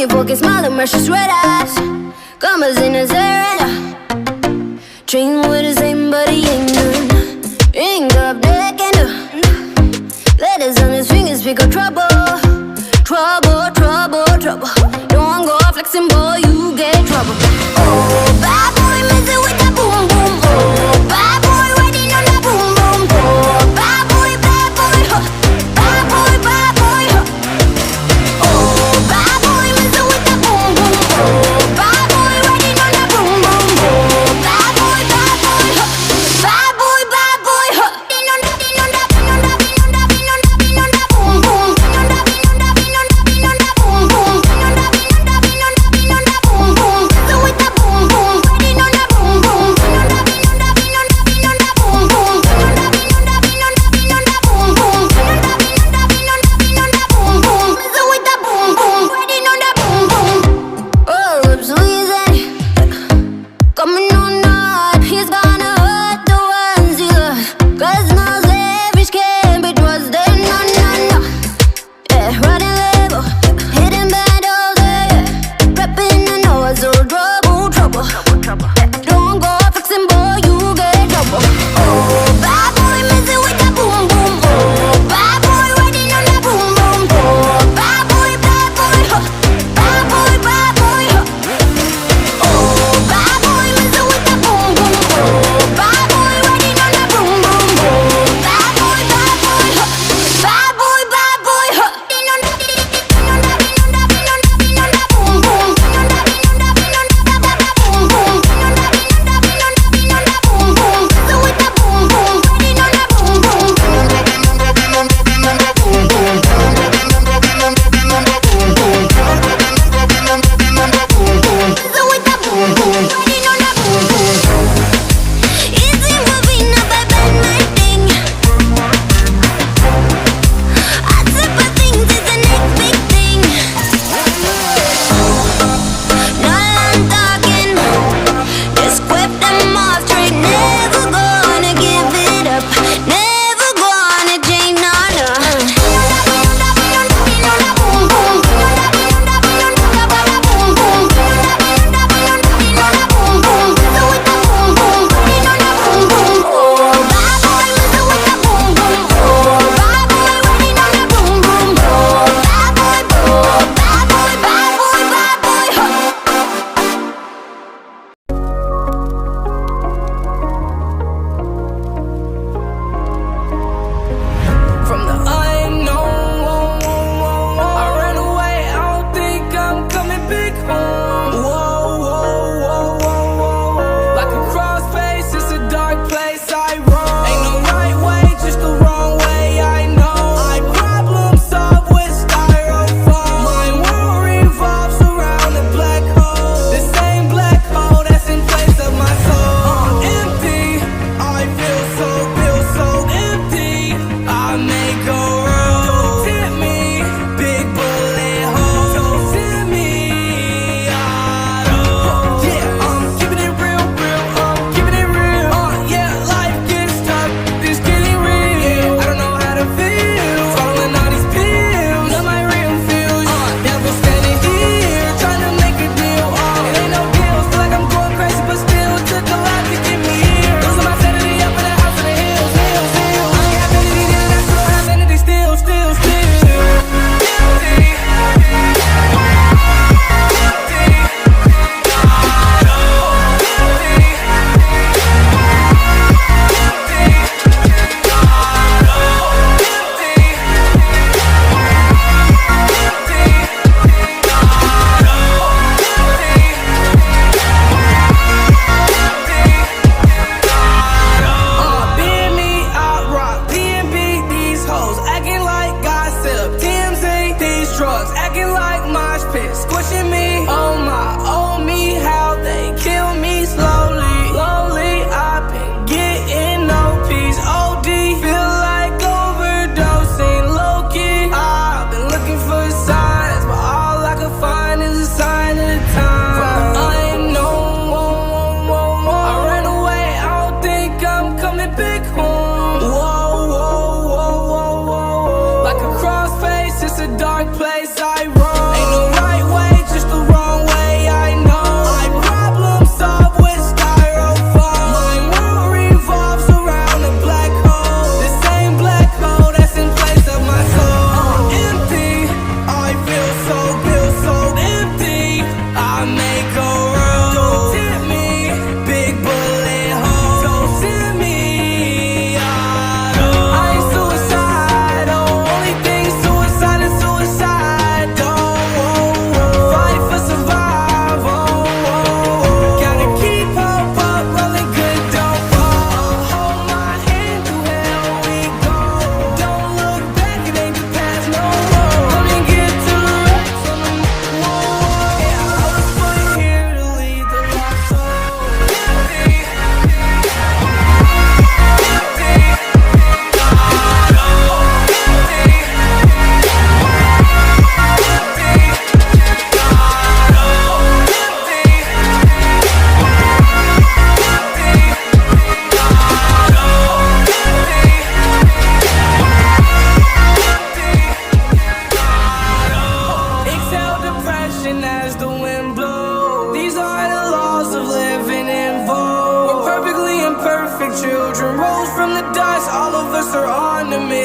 you fucking smile and rush red eyes. Come as in a serena. Dream with the same, but he ain't none. Ain't got black and letters on his fingers, pick up trouble. Trouble, trouble, trouble. Don't go flexing, boy, you get trouble. Oh, bad boy, messing with that boom boom. Oh, bad boy, riding on that boom boom. Oh, bad boy, huh. Bad boy, huh. Oh, bad boy, messing with that boom boom. Oh, bad boy, riding on that boom boom. Oh, bad boy, huh. Bad boy, huh. Din on that boom boom.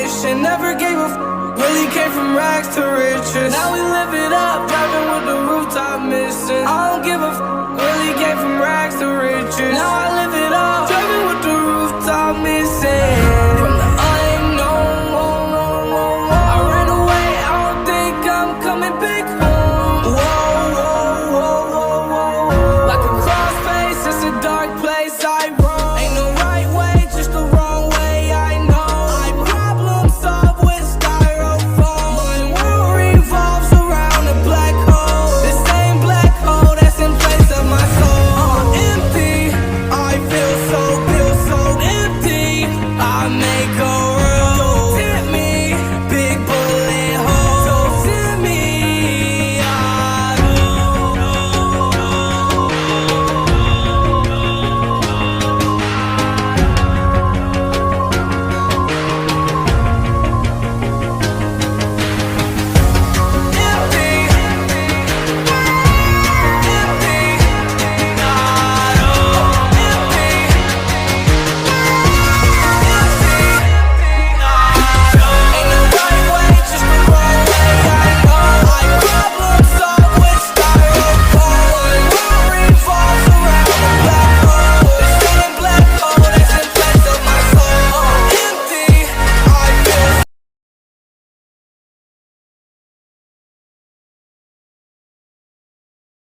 mission. Never gave a really came from rags to riches. Now we live it up, driving with the rooftop missing. I don't give a really came from rags to riches. Now I live it